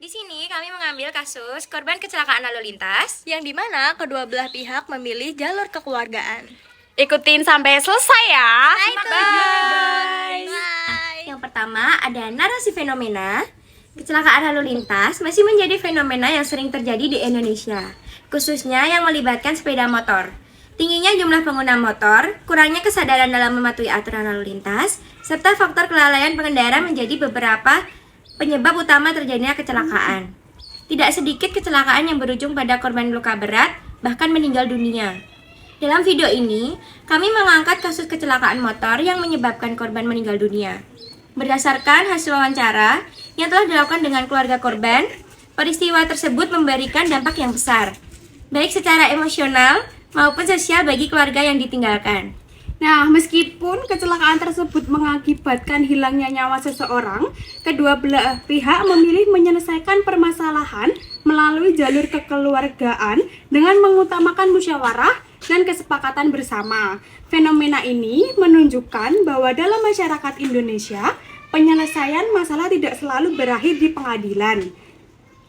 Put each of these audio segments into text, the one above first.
Di sini kami mengambil kasus korban kecelakaan lalu lintas yang dimana kedua belah pihak memilih jalur kekeluargaan. Ikutin sampai selesai ya. Bye. Yang pertama ada narasi fenomena. Kecelakaan lalu lintas masih menjadi fenomena yang sering terjadi di Indonesia, khususnya yang melibatkan sepeda motor. Tingginya jumlah pengguna motor, kurangnya kesadaran dalam mematuhi aturan lalu lintas, serta faktor kelalaian pengendara menjadi beberapa penyebab utama terjadinya kecelakaan. Tidak sedikit kecelakaan yang berujung pada korban luka berat, bahkan meninggal dunia. Dalam video ini, kami mengangkat kasus kecelakaan motor yang menyebabkan korban meninggal dunia. Berdasarkan hasil wawancara yang telah dilakukan dengan keluarga korban, peristiwa tersebut memberikan dampak yang besar, baik secara emosional maupun sosial bagi keluarga yang ditinggalkan. Nah, meskipun kecelakaan tersebut mengakibatkan hilangnya nyawa seseorang, kedua belah pihak memilih menyelesaikan permasalahan melalui jalur kekeluargaan dengan mengutamakan musyawarah dan kesepakatan bersama. Fenomena ini menunjukkan bahwa dalam masyarakat Indonesia, penyelesaian masalah tidak selalu berakhir di pengadilan.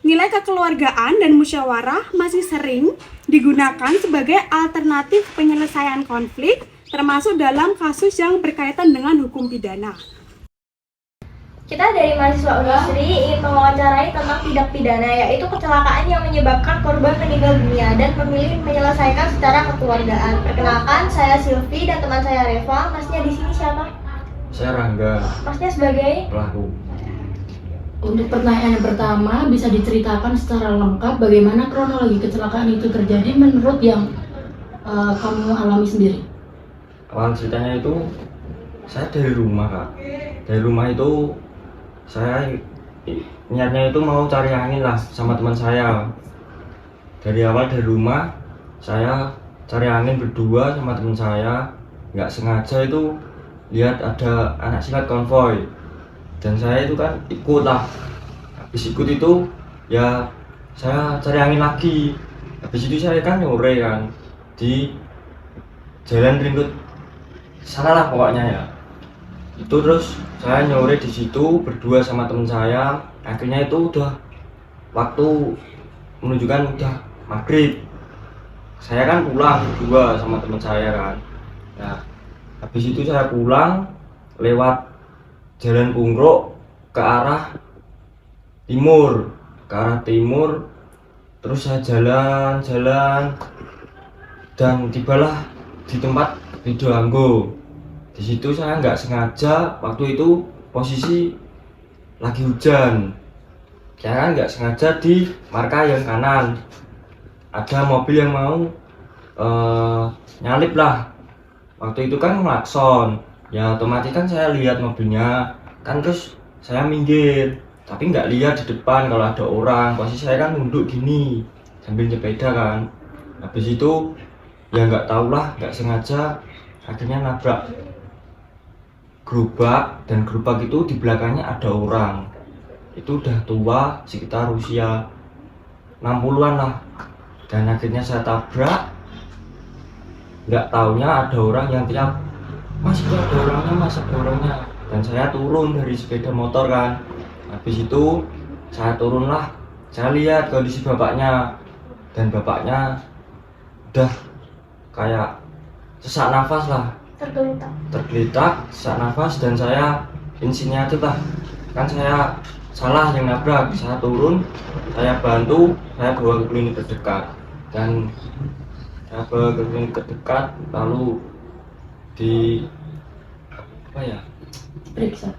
Nilai kekeluargaan dan musyawarah masih sering digunakan sebagai alternatif penyelesaian konflik, termasuk dalam kasus yang berkaitan dengan hukum pidana. Kita dari mahasiswa Unisri ingin mewawancarai tentang tindak pidana, yaitu kecelakaan yang menyebabkan korban meninggal dunia dan memilih menyelesaikan secara kekeluargaan. Perkenalkan, saya Silvi dan teman saya Reva. Masnya di sini siapa? Saya Rangga, Masnya sebagai pelaku. Untuk pertanyaan yang pertama, bisa diceritakan secara lengkap bagaimana kronologi kecelakaan itu terjadi menurut yang kamu alami sendiri? Awal ceritanya itu saya dari rumah, Kak. Dari rumah itu saya niatnya itu mau cari angin lah sama teman saya. Dari awal dari rumah saya cari angin berdua sama teman saya. Nggak sengaja itu lihat ada anak silat konvoy, dan saya itu kan ikut lah. Habis ikut itu ya saya cari angin lagi. Habis itu saya kan nyore kan di jalan ringkut sana lah pokoknya ya. Itu terus saya nyore di situ berdua sama temen saya. Akhirnya itu udah waktu menunjukkan udah maghrib. Saya kan pulang berdua sama temen saya kan. Nah, habis itu saya pulang lewat jalan Pungruk ke arah timur, terus saya jalan dan tibalah di tempat Sidoarjo. Di situ saya nggak sengaja, waktu itu posisi lagi hujan. Saya kan nggak sengaja di marka yang kanan ada mobil yang mau nyalip lah. Waktu itu kan ngelakson, ya otomatis kan saya lihat mobilnya kan, terus saya minggir, tapi nggak lihat di depan kalau ada orang. Posisi saya kan nunduk gini sambil sepeda kan. Habis itu ya nggak tahu lah, nggak sengaja akhirnya nabrak gerobak, dan gerobak itu di belakangnya ada orang. Itu udah tua, sekitar usia 60-an lah, dan akhirnya saya tabrak. Nggak taunya ada orang yang teriak, "Mas, itu ada orangnya, Mas, ada orangnya." Dan saya turun dari sepeda motor kan. Habis itu saya turun lah, saya lihat kondisi bapaknya, dan bapaknya udah kayak sesak nafas lah, tergeletak sesak nafas. Dan saya inisiatif lah, kan saya salah yang nabrak. Saya turun, saya bantu, saya bawa ke klinik terdekat, dan saya bawa ke klinik terdekat, lalu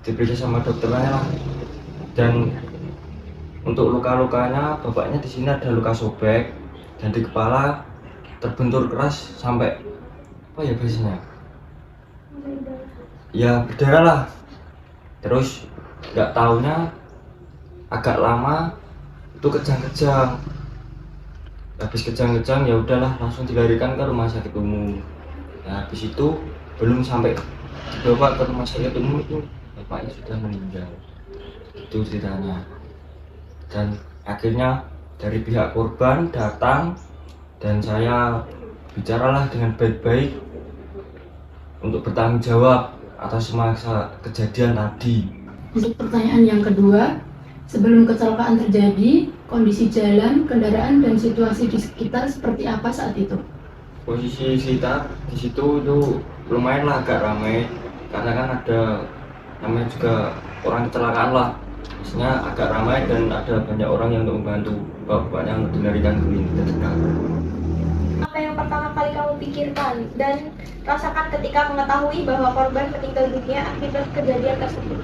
diperiksa sama dokternya lah. Dan untuk luka-lukanya, bapaknya di sini ada luka sobek, dan di kepala terbentur keras sampai biasanya ya berdarah lah. Terus nggak taunya agak lama itu kejang-kejang. Habis kejang-kejang ya udahlah, langsung dilarikan ke rumah sakit umum. Nah, habis itu belum sampai dibawa ke rumah sakit umum itu bapaknya sudah meninggal. Itu ceritanya. Dan akhirnya dari pihak korban datang, dan saya bicaralah dengan baik-baik untuk bertanggung jawab atas masa kejadian tadi. Untuk pertanyaan yang kedua, Sebelum kecelakaan terjadi, kondisi jalan, kendaraan, dan situasi di sekitar seperti apa saat itu? Posisi kita di situ itu lumayan lah agak ramai karena kan ada namanya juga orang kecelakaan lah, maksudnya agak ramai dan ada banyak orang yang untuk membantu bapaknya untuk dilarikan ke klinik terdekat. Apa yang pertama kali kamu pikirkan dan rasakan ketika mengetahui bahwa korban meninggal dunia akibat kejadian tersebut?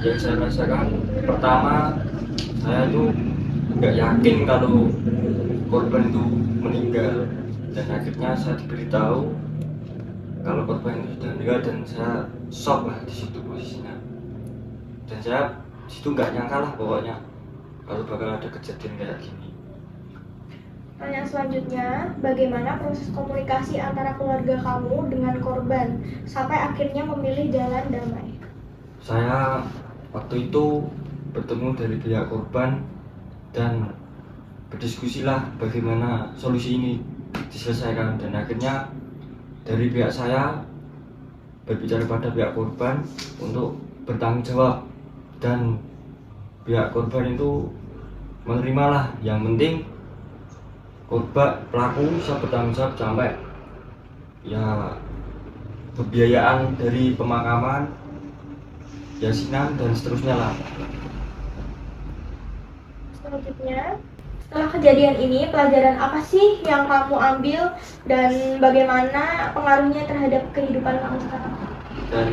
Yang saya rasakan pertama, saya tuh nggak yakin kalau korban itu meninggal, dan akhirnya saya diberitahu kalau korban itu sudah meninggal dan saya shock lah di situ posisinya, dan saya di situ nggak nyangka lah pokoknya kalau bakal ada kejadian kayak gini. Pertanyaan selanjutnya, bagaimana proses komunikasi antara keluarga kamu dengan korban sampai akhirnya memilih jalan damai? Saya waktu itu bertemu dari pihak korban dan berdiskusilah bagaimana solusi ini diselesaikan, dan akhirnya dari pihak saya berbicara pada pihak korban untuk bertanggung jawab, dan pihak korban itu menerimalah. Yang penting korban pelaku bisa bertanggung jawab sampai ya pembiayaan dari pemakaman, yasinan, dan seterusnya lah. Selanjutnya, setelah kejadian ini, pelajaran apa sih yang kamu ambil dan bagaimana pengaruhnya terhadap kehidupan kamu sekarang? Dan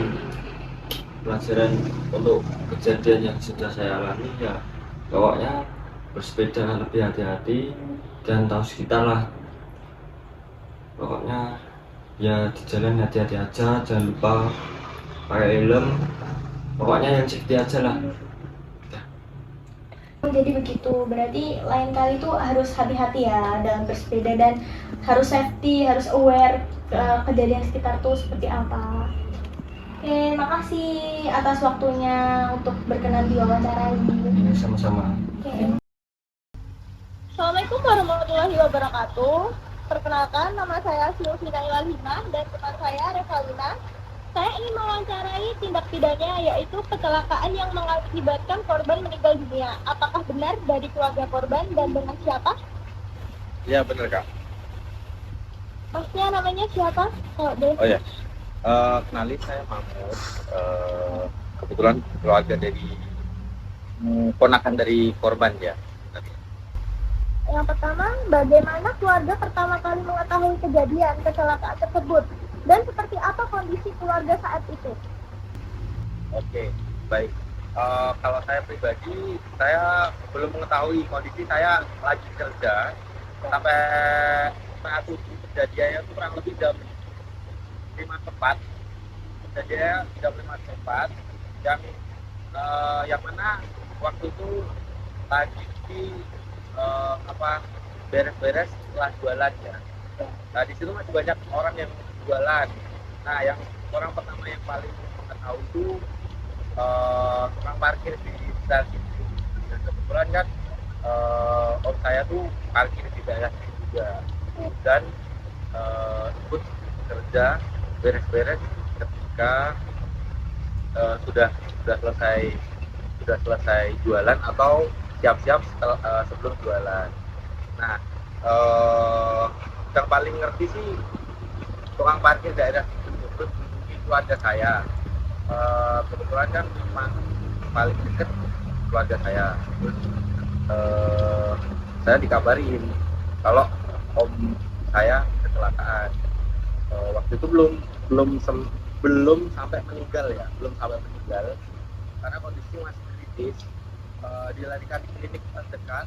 pelajaran untuk kejadian yang sudah saya alami ya pokoknya bersepeda lebih hati-hati dan tahu sekitar lah. Pokoknya ya di jalan hati-hati aja, jangan lupa pakai helm, pokoknya yang safety aja lah. Jadi begitu, berarti lain kali tuh harus hati-hati ya dalam bersepeda dan harus safety, harus aware kejadian sekitar tuh seperti apa. Oke, makasih atas waktunya untuk berkenan diwawancarai. Ya, sama-sama. Oke. Assalamualaikum warahmatullahi wabarakatuh. Perkenalkan, nama saya Silvina Ilalhina dan teman saya Revalina. Saya ingin mewawancarai tindak pidana yaitu kecelakaan yang mengakibatkan korban meninggal dunia. Apakah benar dari keluarga korban dan dengan siapa? Iya benar kak. Maksudnya namanya siapa? Oh Ya. Kenalin saya Mahmud. Kebetulan keluarga dari ponakan dari korban ya. Yang pertama, bagaimana keluarga pertama kali mengetahui kejadian kecelakaan tersebut? Dan seperti apa kondisi keluarga saat itu? Oke, baik. Kalau saya pribadi, saya belum mengetahui kondisi, saya lagi kerja sampai saat itu kejadiannya itu kurang lebih jam 5 tepat. Kejadiannya jam 5 tepat, yang mana waktu itu lagi beres-beres setelah jualan ya. Nah di situ masih banyak orang yang jualan. Nah yang orang pertama yang paling tahu itu tukang parkir di sekitar situ. Dan kebetulan kan om saya tuh parkir di daerah situ juga, dan ikut kerja beres-beres ketika sudah selesai jualan atau siap-siap sebelum jualan. Nah yang paling ngerti sih tukang parkir daerah itu keluarga saya. Kebetulan kan memang paling dekat keluarga saya. Terus saya dikabarin kalau om saya kecelakaan. Waktu itu belum sampai meninggal ya, karena kondisi masih kritis. Dilarikan ke klinik terdekat,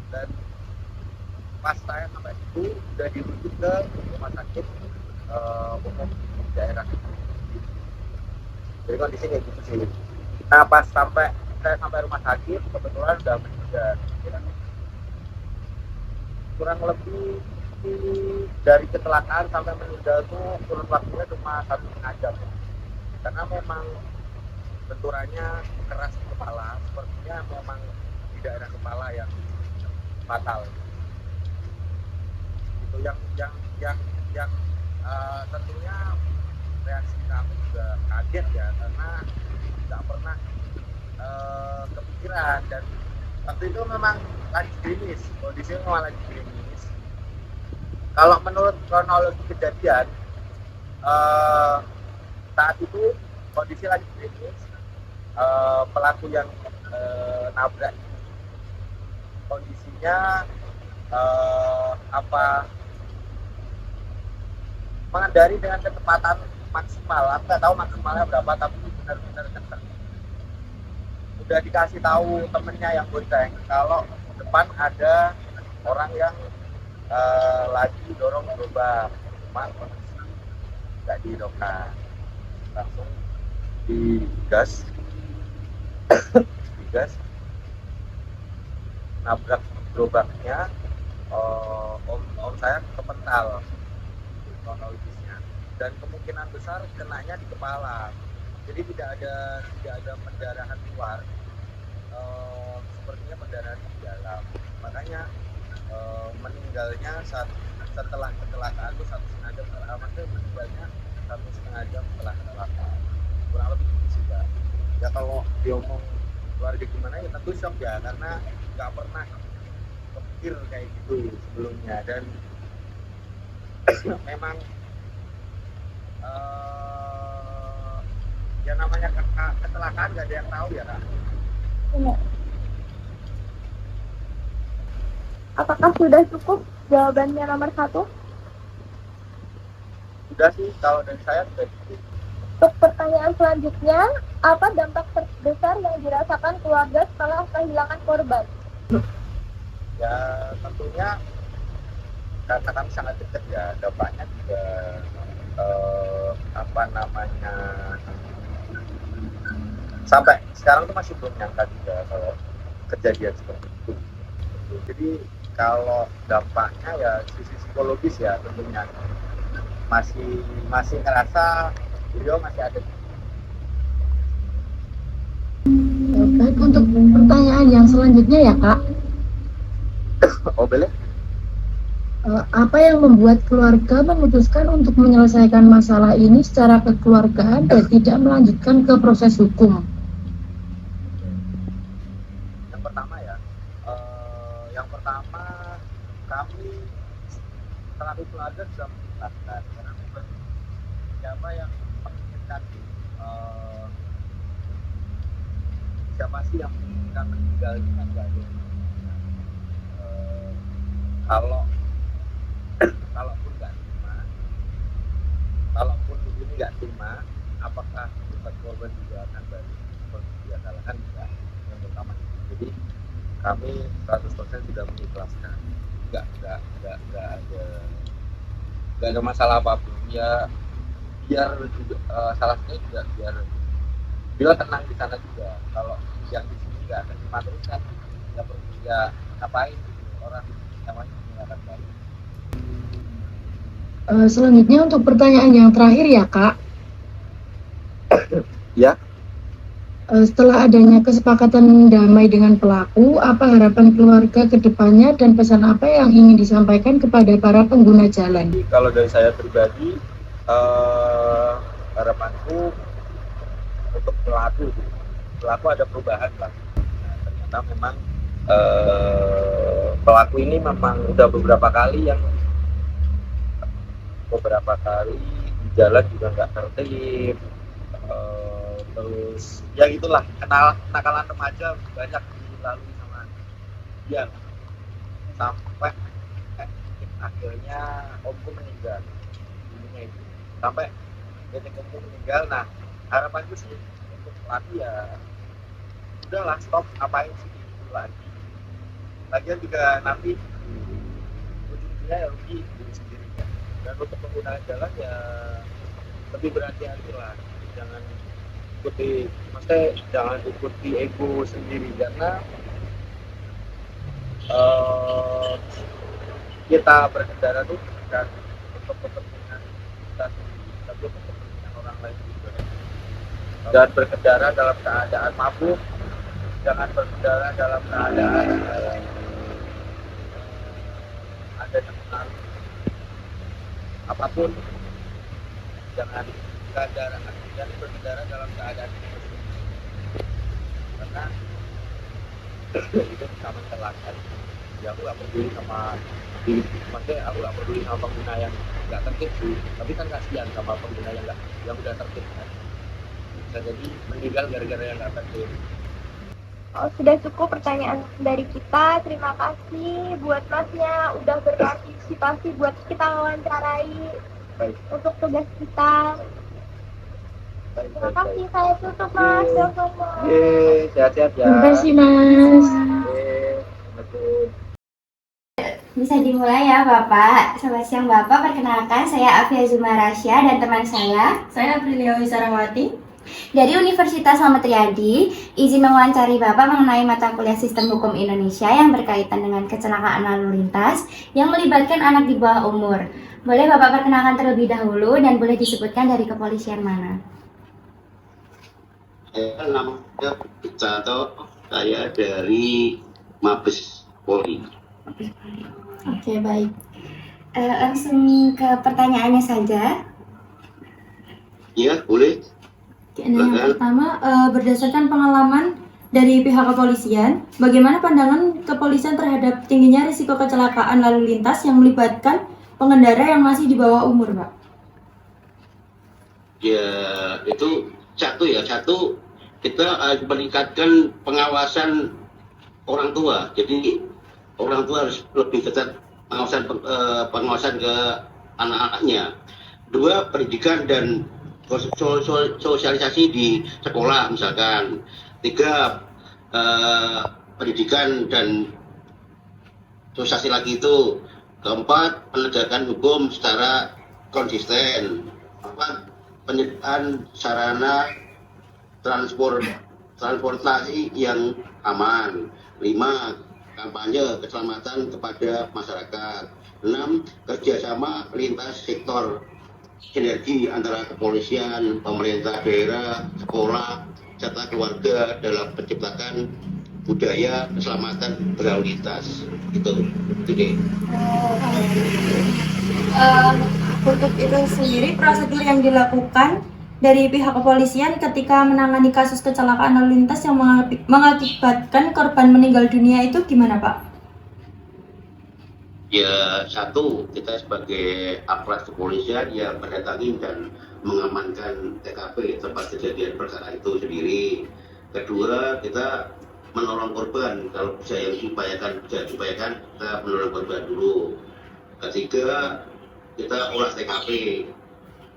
dan pas saya sampai situ sudah dirujuk ke rumah sakit umum di daerah itu. Jadi kondisi kayak gitu sih. Nah pas saya sampai rumah sakit kebetulan sudah meninggal. Kurang lebih dari kecelakaan sampai meninggal itu kurun waktunya cuma 1,5 jam. Karena memang benturannya keras di kepala, sepertinya memang di daerah kepala yang fatal. Itu yang tentunya reaksi kami juga kaget ya, karena tidak pernah jalan, dan waktu itu memang lagi gerimis, kondisinya memang lagi gerimis. Kalau menurut kronologi kejadian, saat itu kondisi lagi gerimis, pelaku yang nabrak kondisinya mengendari dengan kecepatan maksimal. Aku nggak tahu maksimalnya berapa, tapi benar-benar kencang. Udah dikasih tahu temennya yang bonceng kalau depan ada orang yang lagi dorong gerobak, cuma kondisi nggak dihidupkan, langsung digas nabrak gerobaknya. Om saya kepental kronologisnya, dan kemungkinan besar kenanya di kepala, jadi tidak ada pendarahan luar, sepertinya pendarahan di dalam. Makanya meninggalnya setelah kecelakaan itu 1,5 jam, maksudnya meninggalnya 1,5 jam setelah kecelakaan, kurang lebih gitu sih Kak. Ya kalau diomong keluarga gimana ya tentu shock ya, karena nggak pernah kepikir kayak gitu sebelumnya, dan memang ya namanya kecelakaan nggak ada yang tahu ya Kak. Iya. Apakah sudah cukup jawabannya nomor 1? Sudah sih, kalau dari saya sudah cukup. Untuk pertanyaan selanjutnya, apa dampak terbesar yang dirasakan keluarga setelah kehilangan korban? Ya tentunya karena kami sangat dekat ya, dampaknya juga sampai sekarang tuh masih belum nyangka juga kalau kejadian seperti itu. Jadi kalau dampaknya ya sisi psikologis ya tentunya masih ngerasa beliau masih ada. Baik, untuk pertanyaan yang selanjutnya ya Kak, Oh boleh? apa yang membuat keluarga memutuskan untuk menyelesaikan masalah ini secara kekeluargaan dan tidak melanjutkan ke proses hukum? Yang pertama kami selaku keluarga sudah menjelaskan, karena memang siapa yang menginginkan siapa sih yang menginginkan meninggalnya kan nggak ada. Kalaupun begini nggak terima, apakah kita korban juga akan balik seperti biasa kan enggak. Yang pertama itu. Jadi kami 100% sudah mengikhlaskan, nggak ada masalah apapun ya, biar juga salah satunya juga biar bila tenang di sana juga. Kalau yang di sini nggak akan terima terus kan nggak perlu ya ngapain gitu. Orang namanya akan balik. Selanjutnya untuk pertanyaan yang terakhir ya Kak. Ya. Setelah adanya kesepakatan damai dengan pelaku, apa harapan keluarga ke depannya dan pesan apa yang ingin disampaikan kepada para pengguna jalan? Kalau dari saya pribadi, harapanku untuk pelaku ada perubahan lah. Nah, ternyata memang pelaku ini memang udah beberapa kali di jalan juga nggak tertib, terus ya gitulah, kenakalan remaja banyak dilalui sama dia, sampai akhirnya omku meninggal ibunya itu, sampai detik omku meninggal. Nah harapanku sih untuk pelaku ya udahlah, stop, ngapain sih itu lagi, lagian juga nanti ujung-ujungnya ya rugi diri sendiri kan. Dan untuk pengguna jalan ya lebih berhati-hati lah, jangan ikuti ego sendiri, karena kita berkendara tuh bukan untuk kepentingan kita sendiri, tapi untuk kepentingan orang lain juga. Dan berkendara dalam keadaan mabuk, jangan berkendara dalam keadaan ada yang pengaruh apapun, jangan berkendara dalam keadaan emosi, karena itu sama kecelakaan. Ya aku nggak peduli sama diri, maksudnya aku nggak peduli sama pengguna yang nggak tertib sih, tapi kan kasihan sama pengguna yang nggak, yang udah tertib kan, bisa jadi meninggal gara-gara yang nggak tertib. Oh, sudah cukup pertanyaan dari kita. Terima kasih buat masnya udah berpartisipasi buat kita wawancarai Baik, untuk tugas kita. baik, Terima baik, kasih. baik. Saya tutup mas. Teleponnya. Sehat-sehat ya. Terima kasih Mas. Assalamualaikum. Bisa dimulai ya Bapak. Selamat siang Bapak, perkenalkan saya Afia Zumarasya dan teman saya Aprilia Wisarawati. dari Universitas Muhammad Riyadi. Izin mewawancari Bapak mengenai mata kuliah Sistem Hukum Indonesia yang berkaitan dengan kecelakaan lalu lintas yang melibatkan anak di bawah umur. Boleh Bapak perkenalkan terlebih dahulu dan boleh disebutkan dari kepolisian mana? Saya namanya Cato, saya dari Mabes Polri. Oke, baik. Langsung ke pertanyaannya saja. Ya, boleh. Oke, nah yang pertama, berdasarkan pengalaman dari pihak kepolisian, bagaimana pandangan kepolisian terhadap tingginya risiko kecelakaan lalu lintas yang melibatkan pengendara yang masih di bawah umur, Pak? Ya, itu satu kita meningkatkan pengawasan orang tua. Jadi orang tua harus lebih ketat pengawasan ke anak-anaknya. Dua, pendidikan dan sosialisasi di sekolah misalkan. Tiga, pendidikan dan sosialisasi lagi itu. Keempat, penegakan hukum secara konsisten. Empat, penyediaan sarana transportasi yang aman. 5, kampanye keselamatan kepada masyarakat. 6, kerjasama lintas sektor, sinergi antara kepolisian, pemerintah daerah, sekolah, serta keluarga dalam menciptakan budaya keselamatan berlalu lintas. Itu deh. Untuk itu sendiri, prosedur yang dilakukan dari pihak kepolisian ketika menangani kasus kecelakaan lalu lintas yang mengakibatkan korban meninggal dunia itu gimana, Pak? Ya, satu, kita sebagai aparat kepolisian ya mendatangi dan mengamankan TKP tempat kejadian perkara itu sendiri. Kedua, kita menolong korban, kalau bisa yang bisa diupayakan kita menolong korban dulu. Ketiga, kita olah TKP.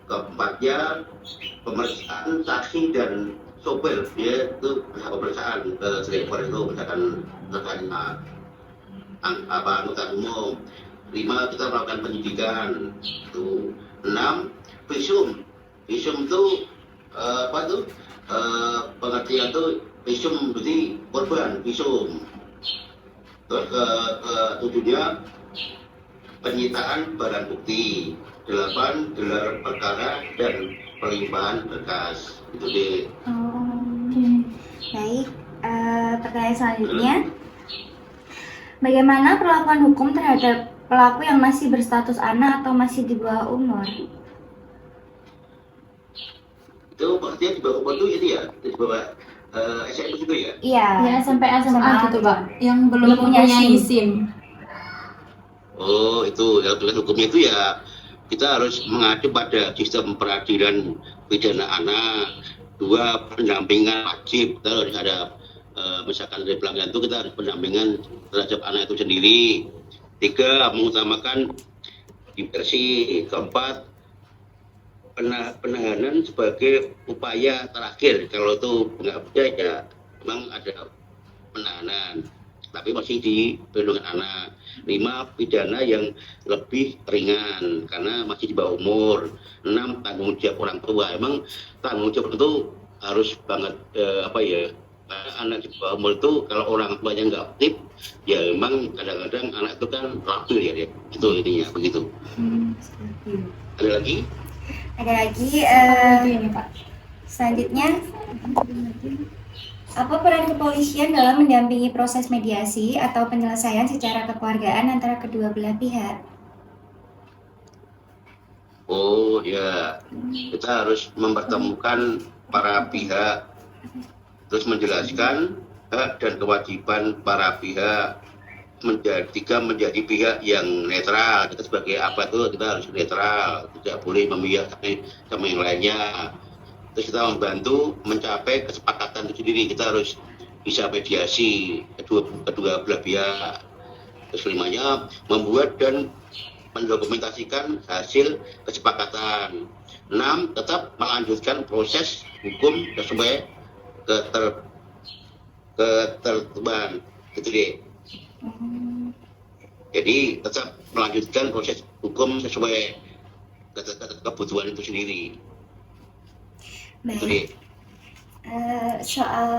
Keempatnya, pemeriksaan saksi dan sopir, ya itu pemeriksaan driver itu misalkan terkait angkutan umum. 5, kita melakukan penyidikan. Itu 6, visum itu pengertian itu visum berarti korban visum. Terus tujuhnya penyitaan barang bukti. 8, gelar perkara dan pelimpahan berkas. Itu deh. Baik, pertanyaan selanjutnya. Bagaimana perlakuan hukum terhadap pelaku yang masih berstatus anak atau masih di bawah umur? Itu maksudnya di bawah umur itu ya, di bawah SMP juga ya. Iya. Ya, sampai SMA gitu, Pak, yang belum Belum punya mempunyai SIM. SIM. Oh, itu ya, tugas hukumnya itu ya kita harus mengacu pada sistem peradilan pidana anak. 2, pendampingan wajib. Kita harus ada misalkan dari pelanggaran itu kita harus pendampingan terhadap anak itu sendiri. 3, mengutamakan diversi. 4, penahanan sebagai upaya terakhir. Kalau itu nggak bisa ya memang ada penahanan, tapi masih di perlindungan anak. 5, pidana yang lebih ringan karena masih di bawah umur. 6, tanggung jawab orang tua. Emang tanggung jawab itu harus banget karena anak di bawah umur itu kalau orang tuanya nggak aktif, ya memang kadang-kadang anak itu kan labil ya. Itu intinya begitu. Ada lagi? Ada lagi, Ini, Pak. selanjutnya. Apa peran kepolisian dalam mendampingi proses mediasi atau penyelesaian secara kekeluargaan antara kedua belah pihak? Oh ya, kita harus mempertemukan para pihak, terus menjelaskan hak dan kewajiban para pihak menjadi pihak yang netral. Kita sebagai apa tuh, kita harus netral, tidak boleh memihak sama yang lainnya. Terus kita membantu mencapai kesepakatan itu sendiri. Kita harus bisa mediasi kedua belah pihak. Terus kelimanya, membuat dan mendokumentasikan hasil kesepakatan. 6. Tetap melanjutkan proses hukum sesuai ketertiban. Gitu deh. Jadi tetap melanjutkan proses hukum sesuai kebutuhan itu sendiri. Gitu deh. Baik. Soal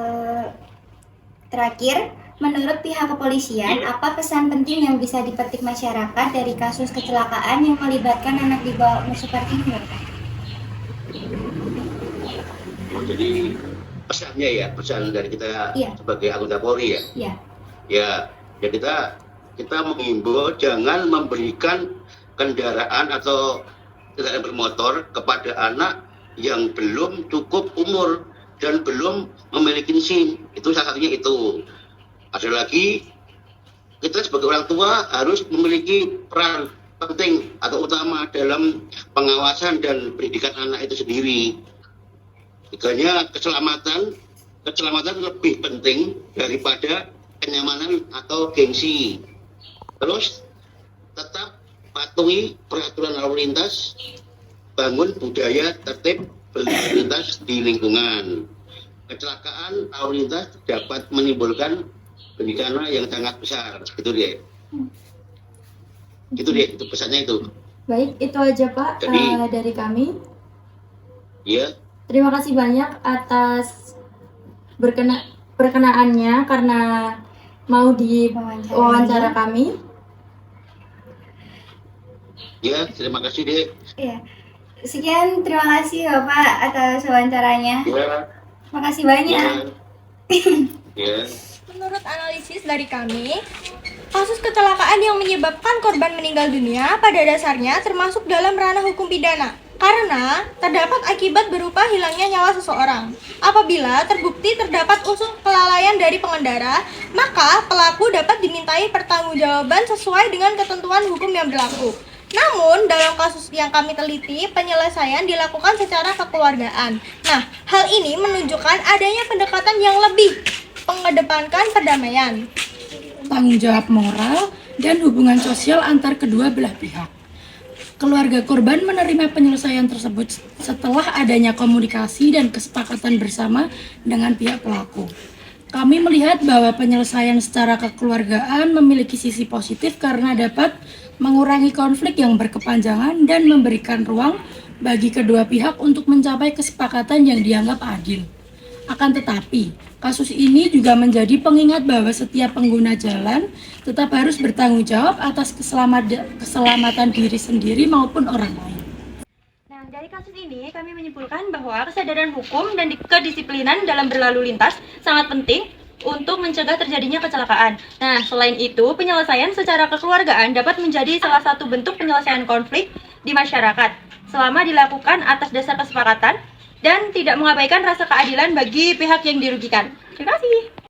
terakhir, menurut pihak kepolisian, apa pesan penting yang bisa dipetik masyarakat dari kasus kecelakaan yang melibatkan anak di bawah umur seperti ini, Pak? Jadi pesannya ya, pesan dari kita Iya. sebagai anggota Polri ya. Iya. Ya kita mengimbau jangan memberikan kendaraan atau kendaraan bermotor kepada anak yang belum cukup umur dan belum memiliki SIM. Itu salah satunya itu. Ada lagi, kita sebagai orang tua harus memiliki peran penting atau utama dalam pengawasan dan pendidikan anak itu sendiri. Tiganya keselamatan lebih penting daripada kenyamanan atau gengsi. Terus tetap patuhi peraturan lalu lintas, bangun budaya tertib berlalu lintas di lingkungan. Kecelakaan lalu lintas dapat menimbulkan bencana yang sangat besar. Itu dia. Itu pesannya itu. Baik, itu aja Pak dari kami. Ya. Terima kasih banyak atas perkenaannya karena mau di wawancara kami. Ya, terima kasih Dek. Iya. Sekian, terima kasih Bapak atas wawancaranya. Ya. Terima kasih banyak. Ya. Menurut analisis dari kami, kasus kecelakaan yang menyebabkan korban meninggal dunia pada dasarnya termasuk dalam ranah hukum pidana. Karena terdapat akibat berupa hilangnya nyawa seseorang. Apabila terbukti terdapat unsur kelalaian dari pengendara, maka pelaku dapat dimintai pertanggungjawaban sesuai dengan ketentuan hukum yang berlaku. Namun, dalam kasus yang kami teliti, penyelesaian dilakukan secara kekeluargaan. Nah, hal ini menunjukkan adanya pendekatan yang lebih mengedepankan perdamaian. Tanggung jawab moral dan hubungan sosial antar kedua belah pihak. Keluarga korban menerima penyelesaian tersebut setelah adanya komunikasi dan kesepakatan bersama dengan pihak pelaku. Kami melihat bahwa penyelesaian secara kekeluargaan memiliki sisi positif karena dapat mengurangi konflik yang berkepanjangan dan memberikan ruang bagi kedua pihak untuk mencapai kesepakatan yang dianggap adil. Akan tetapi, kasus ini juga menjadi pengingat bahwa setiap pengguna jalan tetap harus bertanggung jawab atas keselamatan diri sendiri maupun orang lain. Nah, dari kasus ini kami menyimpulkan bahwa kesadaran hukum dan kedisiplinan dalam berlalu lintas sangat penting untuk mencegah terjadinya kecelakaan. Nah, selain itu, penyelesaian secara kekeluargaan dapat menjadi salah satu bentuk penyelesaian konflik di masyarakat selama dilakukan atas dasar kesepakatan dan tidak mengabaikan rasa keadilan bagi pihak yang dirugikan. Terima kasih.